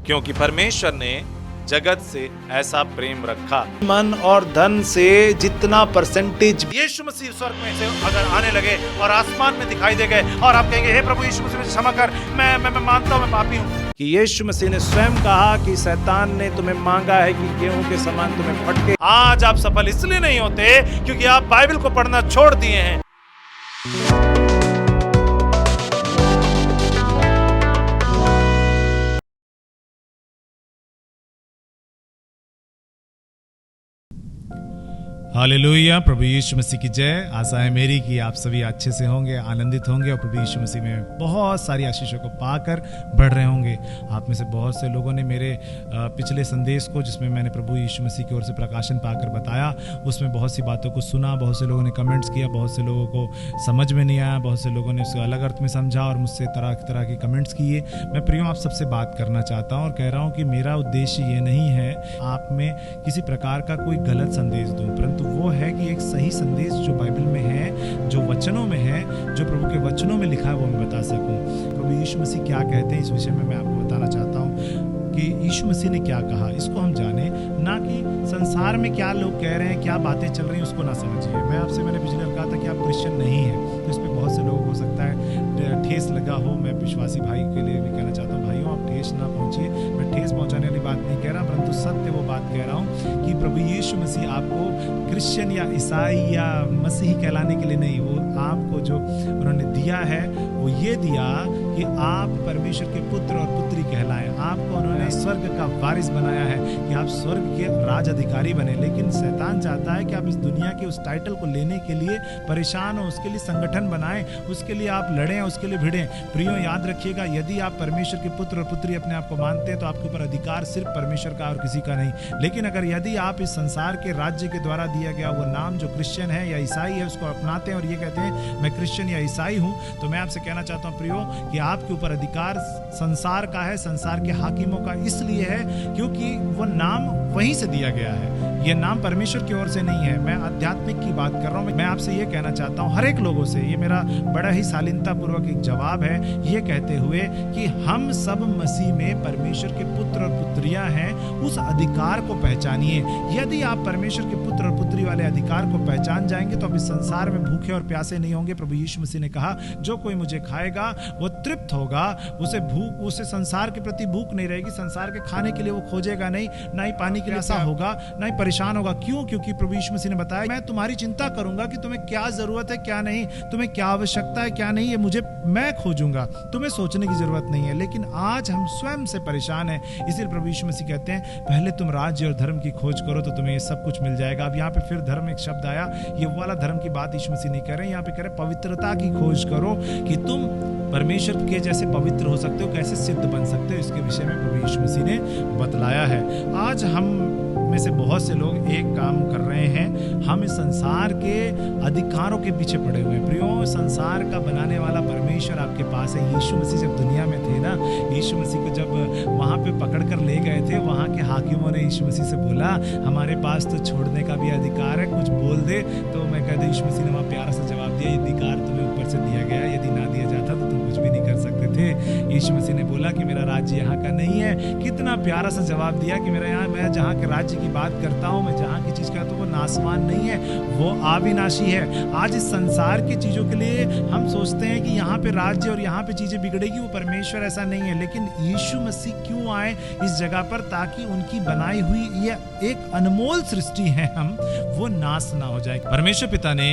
क्योंकि परमेश्वर ने जगत से ऐसा प्रेम रखा। मन और धन से जितना परसेंटेज यीशु मसीह स्वर्ग में से अगर आने लगे और आसमान में दिखाई दे गए और आप कहेंगे हे प्रभु यीशु मसीह मुझे क्षमा कर, मैं मानता हूं मैं पापी हूं। कि यीशु मसीह ने स्वयं कहा कि शैतान ने तुम्हें मांगा है कि गेहूं के समान तुम्हें फटके। आज आप सफल इसलिए नहीं होते क्योंकि आप बाइबल को पढ़ना छोड़ दिए हैं। हालेलुया। प्रभु यीशु मसीह की जय। आशा है मेरी कि आप सभी अच्छे से होंगे, आनंदित होंगे और प्रभु यीशु मसीह में बहुत सारी आशीषों को पाकर बढ़ रहे होंगे। आप में से बहुत से लोगों ने मेरे पिछले संदेश को, जिसमें मैंने प्रभु यीशु मसीह की ओर से प्रकाशन पाकर बताया, उसमें बहुत सी बातों को सुना। बहुत से लोगों ने कमेंट्स किया, बहुत से लोगों को समझ में नहीं आया, बहुत से लोगों ने उसको अलग अर्थ में समझा और मुझसे तरह तरह के कमेंट्स किए। मैं प्रियो आप सबसे बात करना चाहता हूँ और कह रहा हूँ कि मेरा उद्देश्य ये नहीं है आप में किसी प्रकार का कोई गलत संदेश दूँ, परंतु वो है कि एक सही संदेश जो बाइबल में है, जो वचनों में है, जो प्रभु के वचनों में लिखा है, वो मैं बता सकूं। प्रभु यीशु मसीह क्या कहते हैं इस विषय में मैं आपको बताना चाहता हूं कि यीशु मसीह ने क्या कहा, इसको हम जाने, ना कि संसार में क्या लोग कह रहे हैं, क्या बातें चल रही हैं उसको ना समझिए। मैंने पिछले कहा था कि आप क्रिश्चियन नहीं हैं, तो इस पर बहुत से लोग हो सकता है ठेस लगा हो। मैं विश्वासी भाई के लिए भी कहना चाहता हूँ, भाइयों आप ठेस ना पहुंचिए। मैं ठेस पहुंचाने वाली बात नहीं कह रहा, परंतु सत्य वो बात कह रहा हूँ कि प्रभु यीशु मसीह आपको क्रिश्चियन या ईसाई या मसीही कहलाने के लिए नहीं, वो आपको जो उन्होंने दिया है वो ये दिया कि आप परमेश्वर के पुत्र और पुत्री कहलाएं। आपको उन्होंने स्वर्ग का वारिस बनाया है कि आप स्वर्ग के राज अधिकारी बने। लेकिन शैतान चाहता है कि आप इस दुनिया के उस टाइटल को लेने के लिए परेशान हो, उसके लिए संगठन बनाएं, उसके लिए आप लड़ें, उसके लिए भिड़ें। प्रियो याद रखिएगा, यदि आप परमेश्वर के पुत्र और पुत्री अपने आप को मानते हैं तो आपके ऊपर अधिकार सिर्फ परमेश्वर का और किसी का नहीं। लेकिन अगर यदि आप इस संसार के राज्य के द्वारा दिया गया वो नाम जो क्रिश्चियन है या ईसाई है उसको अपनाते हैं और ये कहते हैं मैं क्रिश्चियन या ईसाई हूं, तो मैं आपसे कहना चाहता हूं प्रियो कि आपके ऊपर अधिकार संसार का है, संसार के हाकिमों का इसलिए है क्योंकि वो नाम वहीं से दिया गया है। ये नाम परमेश्वर की ओर से नहीं है। मैं आध्यात्मिक की बात कर रहा हूं। मैं आपसे ये कहना चाहता हूं हर एक लोगों से, ये मेरा बड़ा ही शालीनता पूर्वक एक जवाब है, ये कहते हुए कि हम सब मसीह में परमेश्वर के पुत्र और पुत्रियां हैं। उस अधिकार को पहचानिए। यदि आप परमेश्वर के पुत्र और पुत्री वाले अधिकार को पहचान जाएंगे तो आप इस संसार में भूखे और प्यासे नहीं होंगे। प्रभु यीशु मसीह ने कहा जो कोई मुझे खाएगा वो तृप्त होगा, उसे संसार के प्रति भूख नहीं रहेगी, संसार के खाने के लिए वो खोजेगा नहीं, ना ही पानी के लिए ऐसा होगा, ना ही परेशान होगा। क्यों? क्योंकि प्रभु यीशु मसीह ने बताया मैं तुम्हारी चिंता करूंगा कि तुम्हें क्या जरूरत है क्या नहीं, तुम्हें क्या आवश्यकता है क्या नहीं, ये मैं खोजूंगा, तुम्हें सोचने की जरूरत नहीं है। लेकिन आज हम स्वयं से परेशान हैं, इसलिए प्रभु यीशु मसीह कहते हैं पहले तुम राज्य और धर्म की खोज करो तो तुम्हें ये सब कुछ मिल जाएगा। अब यहाँ पे फिर धर्म एक शब्द आया, ये वाला धर्म की बात यीशु मसीह नहीं कर रहे, यहाँ पे कह रहे पवित्रता की खोज करो कि तुम परमेश्वर के जैसे पवित्र हो सकते हो, कैसे सिद्ध बन सकते हो। इसके विषय में प्रभु यीशु मसीह ने बतलाया है। आज हम में से बहुत से लोग एक काम कर रहे हैं, हम इस संसार के अधिकारों के पीछे पड़े हुए हैं। प्रियो संसार का बनाने वाला परमेश्वर आपके पास है। यीशु मसीह जब दुनिया में थे ना, यीशु मसीह को जब वहां पे पकड़ कर ले गए थे, वहां के हाकिमों ने यीशु मसीह से बोला हमारे पास तो छोड़ने का भी अधिकार है, कुछ बोल दे। तो मैं कहता यीशु मसीह ने वहां प्यारा सा जवाब दिया, ये अधिकार तुम्हें ऊपर से दिया गया, यदि ना दिया जाता तो तुम कुछ भी नहीं कर सकते थे। यीशु मसीह ने बोला कि मेरा राज्य यहाँ का नहीं है। कितना प्यारा सा जवाब दिया कि मैं जहाँ के राज्य की बात करता हूँ, मैं जहाँ की चीज करता हूँ वो नासवान नहीं है, वो अविनाशी है। आज इस संसार की चीजों के लिए हम सोचते हैं कि यहाँ पे राज्य और यहाँ पे चीजें बिगड़ेगी, वो परमेश्वर ऐसा नहीं है। लेकिन यीशु मसीह क्यों आए इस जगह पर? ताकि उनकी बनाई हुई ये एक अनमोल सृष्टि है हम, वो नाश ना हो जाए। परमेश्वर पिता ने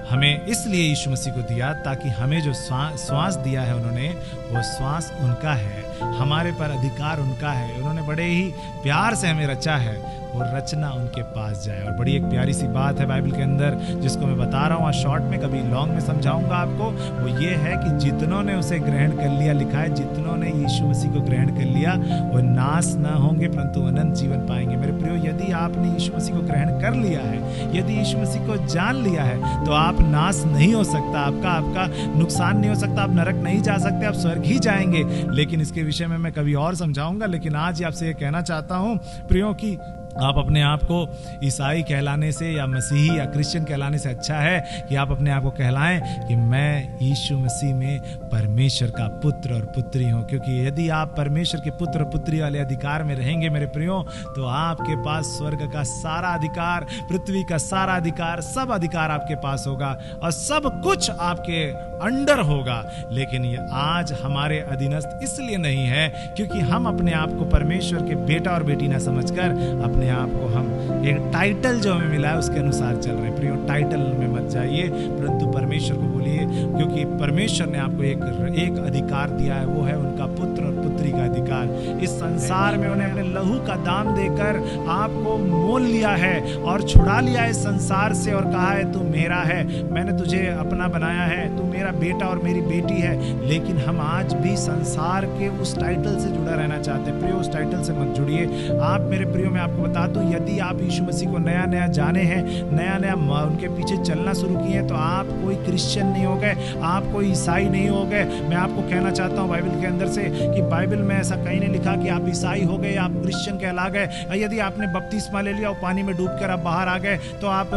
हमें इसलिए यीशु मसीह को दिया ताकि हमें जो श्वास दिया है उन्होंने, वो श्वास उनका है, हमारे पर अधिकार उनका है। उन्होंने बड़े ही प्यार से हमें रचा है, वो रचना उनके पास जाए। और बड़ी एक प्यारी सी बात है बाइबल के अंदर जिसको मैं बता रहा हूँ, आज शॉर्ट में कभी लॉन्ग में समझाऊंगा आपको। वो ये है कि जितनों ने उसे ग्रहण कर लिया, लिखा है जितनों ने यीशु मसीह को ग्रहण कर लिया वो नाश ना होंगे परंतु अनंत जीवन पाएंगे। मेरे प्रियो यदि आपने यीशु मसीह को ग्रहण कर लिया है, यदि यीशु मसीह को जान लिया है, तो आप नाश नहीं हो सकता, आपका नुकसान नहीं हो सकता, आप नरक नहीं जा सकते, आप स्वर्ग ही जाएंगे। लेकिन इसके विषय में मैं कभी और समझाऊंगा। लेकिन आज आपसे ये कहना चाहता हूँ प्रियो की आप अपने आप को ईसाई कहलाने से या मसीही या क्रिश्चियन कहलाने से अच्छा है कि आप अपने आप को कहलाएं कि मैं यीशु मसीह में परमेश्वर का पुत्र और पुत्री हूं। क्योंकि यदि आप परमेश्वर के पुत्र और पुत्री वाले अधिकार में रहेंगे मेरे प्रियो, तो आपके पास स्वर्ग का सारा अधिकार, पृथ्वी का सारा अधिकार, सब अधिकार आपके पास होगा और सब कुछ आपके अंडर होगा। लेकिन ये आज हमारे अधीनस्थ इसलिए नहीं है क्योंकि हम अपने आप को परमेश्वर के बेटा और बेटी ना समझकर अपने आप को हम एक टाइटल जो हमें मिला है उसके अनुसार चल रहे हैं। प्रियो, टाइटल में मत जाइए, परंतु परमेश्वर को बोलिए, क्योंकि परमेश्वर ने आपको एक अधिकार दिया है, वो है उनका पुत्र और पुत्री का अधिकार। इस संसार में उन्हें अपने लहू का दाम देकर आपको मोल लिया है और छुड़ा लिया है इस संसार से और कहा है तू मेरा है, मैंने तुझे अपना बनाया है, तू मेरा बेटा और मेरी बेटी है। लेकिन हम आज भी संसार के उस टाइटल से जुड़ा रहना चाहते हैं। प्रियो, उस टाइटल से मत जुड़िए। आप मेरे प्रियो, मैं आपको बता दूं, यदि आप यीशु मसीह को नया नया जाने हैं, नया नया उनके पीछे चलना शुरू किए हैं, तो आप कोई क्रिश्चियन नहीं हो गए, आप कोई ईसाई नहीं हो गए। मैं आपको कहना चाहता हूँ बाइबल के अंदर से कि बाइबल में ऐसा कहीं नहीं लिखा कि आप ईसाई हो गए, आप क्रिश्चियन कहला गए। यदि आपने बपतिस्मा ले लिया और पानी में डूब कर आप बाहर आ गए तो आप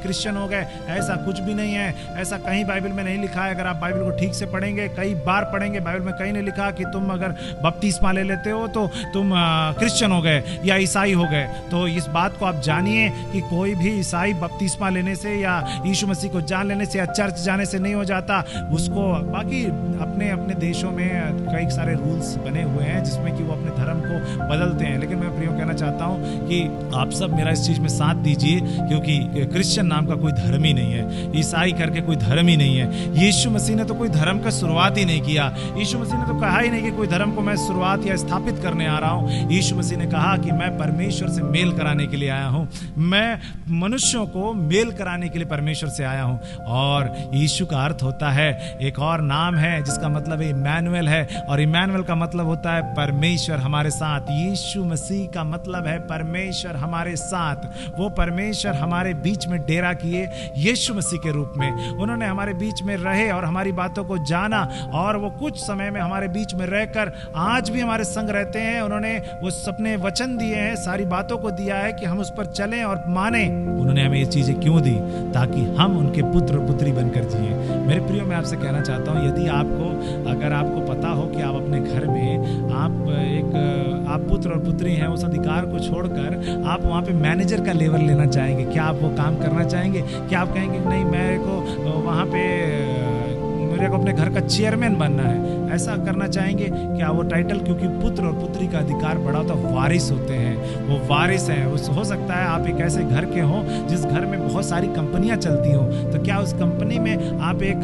क्रिश्चियन हो गए, ऐसा कुछ भी नहीं है। ऐसा कहीं बाइबल में नहीं लिखा है। अगर आप बाइबल को ठीक से पढ़ेंगे, कई बार पढ़ेंगे, बाइबल में कहीं नहीं लिखा कि तुम अगर बपतिस्मा ले लेते हो तो तुम क्रिश्चियन हो गए या ईसाई हो गए। तो इस बात को आप जानिए कि कोई भी ईसाई बपतिस्मा लेने से या यीशु मसीह को जान लेने से या चर्च जाने से नहीं हो जाता। उसको बाकी अपने अपने देशों में कई सारे रूल्स बने हुए हैं जिसमें कि वो अपने धर्म को बदलते हैं। लेकिन मैं प्रियो कहना चाहता हूं कि आप सब मेरा इस चीज में साथ दीजिए, क्योंकि क्रिश्चियन नाम का कोई धर्म ही नहीं है, ईसाई करके कोई धर्म ही नहीं है। यीशु मसीह ने तो कोई धर्म का शुरुआत ही नहीं किया। यीशु मसीह ने तो कहा ही नहीं कि कोई धर्म को मैं शुरुआत या स्थापित करने आ रहा हूं। यीशु मसीह ने कहा कि मैं परमेश्वर से मेल कराने के लिए आया हूं, मैं मनुष्यों को मेल कराने के लिए परमेश्वर से आया हूं। और यीशु का अर्थ होता है, एक और नाम है जिसका मतलब इम्मानुएल है, और इम्मानुएल का मतलब होता है परमेश्वर हमारे साथ। यीशु मसीह का मतलब है परमेश्वर हमारे साथ। वो परमेश्वर हमारे बीच में डेरा किए यीशु मसीह के रूप में, उन्होंने हमारे बीच में रहे और हमारी बातों को जाना, और वो कुछ समय में हमारे बीच में रहकर आज भी हमारे संग रहते हैं। उन्होंने वो सपने वचन दिए हैं, सारी बातों को दिया है कि हम उस पर चलें और माने। उन्होंने हमें ये चीजें क्यों दी? ताकि हम उनके पुत्र और पुत्री बनकर जिए। मेरे प्रियो, मैं आपसे कहना चाहता हूँ, यदि अगर आपको पता हो कि आप अपने घर में आप पुत्र और पुत्री हैं, उस अधिकार को छोड़कर आप वहाँ पे मैनेजर का लेवल लेना चाहेंगे, क्या आप वो काम करना चाहेंगे? क्या आप कहेंगे नहीं, मेरे को अपने घर का चेयरमैन बनना है, ऐसा करना चाहेंगे? क्या वो टाइटल, क्योंकि पुत्र और पुत्री का अधिकार बड़ा होता है, वारिस होते हैं, वो वारिस हैं। हो सकता है आप एक ऐसे घर के हों जिस घर में बहुत सारी कंपनियां चलती हों, तो क्या उस कंपनी में आप एक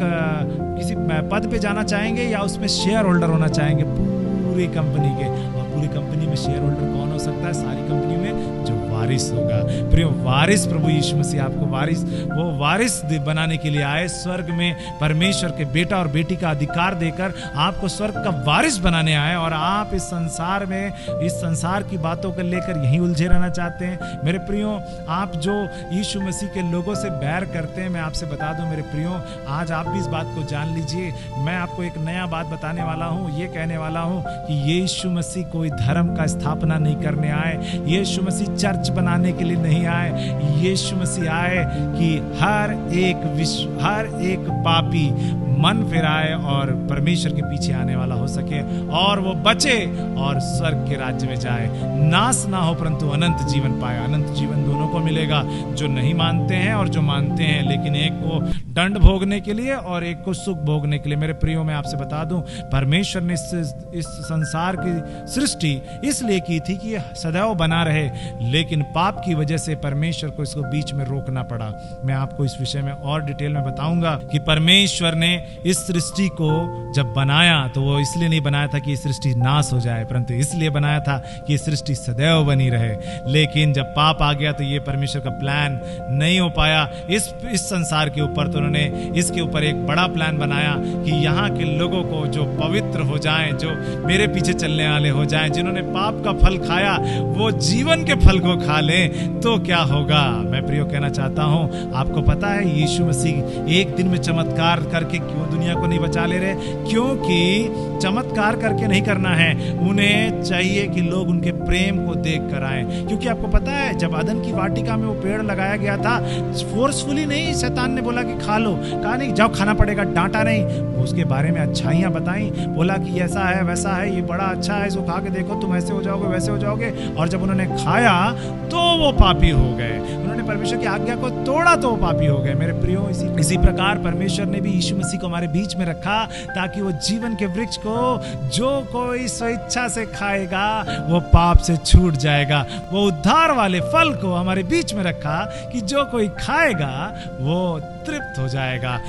किसी पद पे जाना चाहेंगे या उसमें शेयर होल्डर होना चाहेंगे पूरी कंपनी के? और पूरी कंपनी में शेयर होल्डर कौन हो सकता है? सारी कंपनी में जो वारिस होगा। प्रियो, वारिस प्रभु यीशु मसीह आपको वारिस बनाने के लिए आए। स्वर्ग में परमेश्वर के बेटा और बेटी का अधिकार देकर आपको स्वर्ग का वारिस बनाने आए, और आप इस संसार की बातों को लेकर यहीं उलझे रहना चाहते हैं। मेरे प्रियो, आप जो यीशु मसीह के लोगों से बैर करते हैं, मैं आपसे बता दूं मेरे प्रियो, आज आप भी इस बात को जान लीजिए। मैं आपको एक नया बात बताने वाला हूं, ये कहने वाला हूं कि यीशु मसीह कोई धर्म का स्थापना नहीं करने आए, यीशु मसीह चर्च बनाने के लिए नहीं आए। यीशु मसीह आए कि हर एक पापी मन फिराए और परमेश्वर के पीछे आने वाला हो सके, और वो बचे और स्वर्ग के राज्य में जाए, नाश ना हो परंतु अनंत जीवन पाए। अनंत जीवन दोनों को मिलेगा, जो नहीं मानते हैं और जो मानते हैं, लेकिन एक को दंड भोगने के लिए और एक को सुख भोगने के लिए। मेरे प्रियो, मैं आपसे बता दूं, परमेश्वर ने इस संसार की सृष्टि इसलिए की थी कि ये सदैव बना रहे, लेकिन पाप की वजह से परमेश्वर को इसको बीच में रोकना पड़ा। मैं आपको इस विषय में और डिटेल में बताऊंगा कि परमेश्वर ने इस सृष्टि को जब बनाया तो वो इसलिए नहीं बनाया था कि ये सृष्टि नाश हो जाए, परंतु इसलिए बनाया था कि ये सृष्टि सदैव बनी रहे। लेकिन जब पाप आ गया तो ये परमेश्वर का प्लान नहीं हो पाया इस संसार के ऊपर। तो उन्होंने इसके ऊपर एक बड़ा प्लान बनाया कि यहाँ के लोगों को जो पवित्र हो जाएं, जो मेरे पीछे चलने वाले हो जाएं, जिन्होंने पाप का फल खाया वो जीवन के फल को खा लें तो क्या होगा। मैं प्रियो कहना चाहता हूँ, आपको पता है यीशु मसीह एक दिन में चमत्कार करके क्यों दुनिया को नहीं बचा ले रहे? क्योंकि चमत्कार करके नहीं करना है, उन्हें चाहिए कि लोग उनके प्रेम को देख कर आए। क्योंकि आपको पता है जब अदन की वाटिका में वो पेड़ लगाया गया था, फोर्सफुली नहीं शैतान ने बोला कि खा लो, कहा नहीं जाओ खाना पड़ेगा, डांटा नहीं, उसके बारे में अच्छाइयाँ बताई, बोला कि ऐसा है वैसा है, ये बड़ा अच्छा है, इसको खा के देखो तुम ऐसे हो जाओगे वैसे हो जाओगे। और जब उन्होंने खाया तो वो पापी हो गए, उन्होंने परमेश्वर की आज्ञा को तोड़ा तो वो पापी हो गए। मेरे प्रियो, इसी प्रकार परमेश्वर ने भी यीशु मसीह को हमारे बीच में रखा ताकि वो जीवन के वृक्ष को जो कोई स्वेच्छा से खाएगा वो पाप से छूट जाएगा। वो उद्धार वाले फल को हमारे बीच में रखा कि जो कोई खाएगा वो तृप्त हो जाएगा,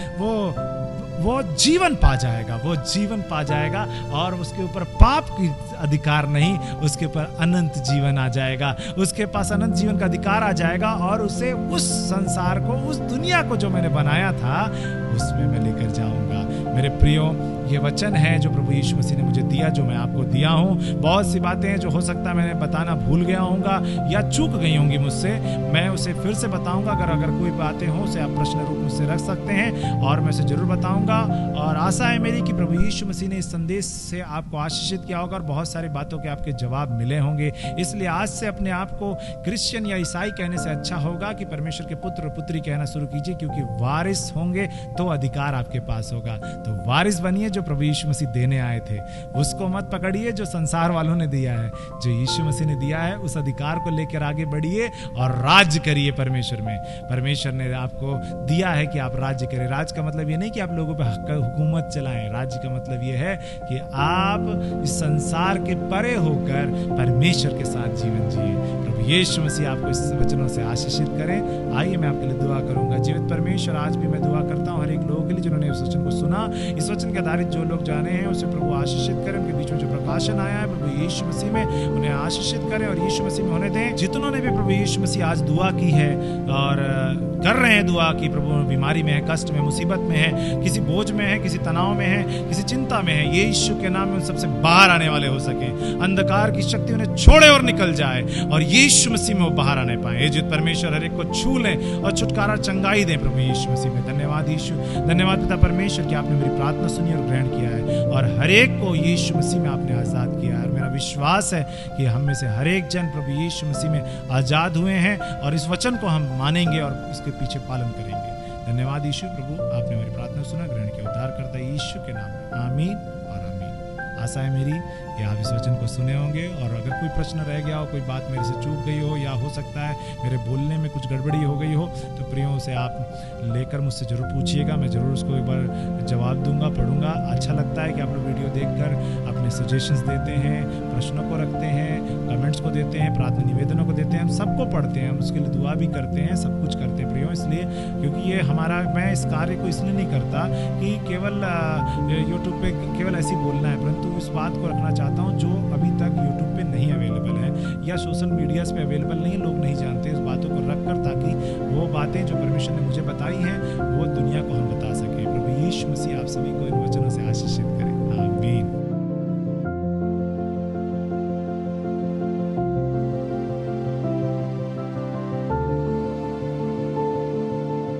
वो जीवन पा जाएगा, वो जीवन पा जाएगा और उसके ऊपर पाप की अधिकार नहीं, उसके ऊपर अनंत जीवन आ जाएगा, उसके पास अनंत जीवन का अधिकार आ जाएगा और उसे उस संसार को, उस दुनिया को जो मैंने बनाया था उसमें मैं लेकर जाऊंगा। मेरे प्रियो, ये वचन है जो प्रभु यीशु मसीह ने मुझे दिया, जो मैं आपको दिया हूँ। बहुत सी बातें हैं जो हो सकता है मैंने बताना भूल गया होऊंगा या चूक गई होंगी मुझसे, मैं उसे फिर से बताऊंगा। अगर कोई बातें हो उसे आप प्रश्न रूप मुझसे रख सकते हैं और मैं उसे जरूर बताऊंगा। और आशा है मेरी कि प्रभु यीशु मसीह ने इस संदेश से आपको आशीषित किया होगा और बहुत सारी बातों के आपके जवाब मिले होंगे। इसलिए आज से अपने आप को क्रिश्चियन या ईसाई कहने से अच्छा होगा कि परमेश्वर के पुत्र और पुत्री कहना शुरू कीजिए, क्योंकि वारिस होंगे तो अधिकार आपके पास होगा। तो वारिस बनिए जो प्रभु यीशु मसीह देने आए थे, उसको मत पकड़िए जो संसार वालों ने दिया है, जो यीशु मसीह ने दिया है उस अधिकार को लेकर आगे बढ़िए और राज्य करिए परमेश्वर में। परमेश्वर ने आपको दिया है कि आप राज्य करें। राज्य का मतलब ये नहीं कि आप लोगों पे हुकूमत चलाएं, राज्य का मतलब ये है कि आप इस संसार के परे होकर परमेश्वर के साथ जीवन जिए। प्रभु यीशु मसीह आपको इस वचनों से आशीषित करें। आइए मैं आपके लिए दुआ करूंगा। जीवित परमेश्वर, आज भी मैं दुआ करता हूँ हर एक लोगों के लिए जिन्होंने इस वचन को सुना, इस वचन के आधारित जो लोग जाने हैं उसे प्रभु आशीषित करें। उनके बीच में जो प्रकाशन आया है प्रभु यीशु मसीह में उन्हें आशीषित करें और यीशु मसीह में होने दें। जितनों ने भी प्रभु यीशु मसीह आज दुआ की है और कर रहे हैं दुआ कि प्रभु बीमारी में है, कष्ट में, मुसीबत में है, किसी बोझ में है, किसी तनाव में है, किसी चिंता में है, यीशु के नाम में उन सबसे बाहर आने वाले हो सके। अंधकार की शक्ति उन्हें छोड़े और निकल जाए और यीशु मसीह में वो बाहर आने पाए। ये जित परमेश्वर हर एक को छू लें और छुटकारा चंगाई दें प्रभु यीशु मसीह में। धन्यवाद यीशु, धन्यवाद पिता परमेश्वर कि आपने मेरी प्रार्थना सुनी और ग्रहण किया है और हर एक को यीशु मसीह में आपने आजाद किया है। मेरा विश्वास है कि हम में से हर एक जन प्रभु यीशु मसीह में आजाद हुए हैं और इस वचन को हम मानेंगे और इसके पीछे पालन करेंगे। धन्यवाद यीशु, प्रभु आपने मेरी प्रार्थना सुना, ग्रहण किया, उद्धार करता यीशु के नाम में, आमीन और आमीन। आशा है मेरी कि आप इस वचन को सुने होंगे और अगर कोई प्रश्न रह गया हो, कोई बात मेरे से चूक गई हो या हो सकता है मेरे बोलने में कुछ गड़बड़ी हो गई हो, तो प्रियो से आप लेकर मुझसे जरूर पूछिएगा, मैं ज़रूर उसको एक बार जवाब दूंगा, पढ़ूंगा। अच्छा लगता है कि आप लोग वीडियो देखकर अपने सजेशंस देते हैं, प्रश्नों को रखते हैं, कमेंट्स को देते हैं, प्रार्थना निवेदनों को देते हैं, हम सबको पढ़ते हैं, हम उसके लिए दुआ भी करते हैं, सब कुछ करते हैं प्रियो। इसलिए क्योंकि ये हमारा, मैं इस कार्य को इसलिए नहीं करता कि केवल यूट्यूब पे केवल ऐसे ही बोलना है, परंतु इस बात को रखना चाहता हूँ जो अभी तक यूट्यूब पे नहीं अवेलेबल है या सोशल मीडियाज़ पे अवेलेबल नहीं है, लोग नहीं जानते, उस बातों को रख कर ताकि वो बातें जो परमेश्वर ने मुझे बताई हैं वो दुनिया को हम बता सकें। प्रभु यीशु मसीह आप सभी को इन वचनों से आशीषित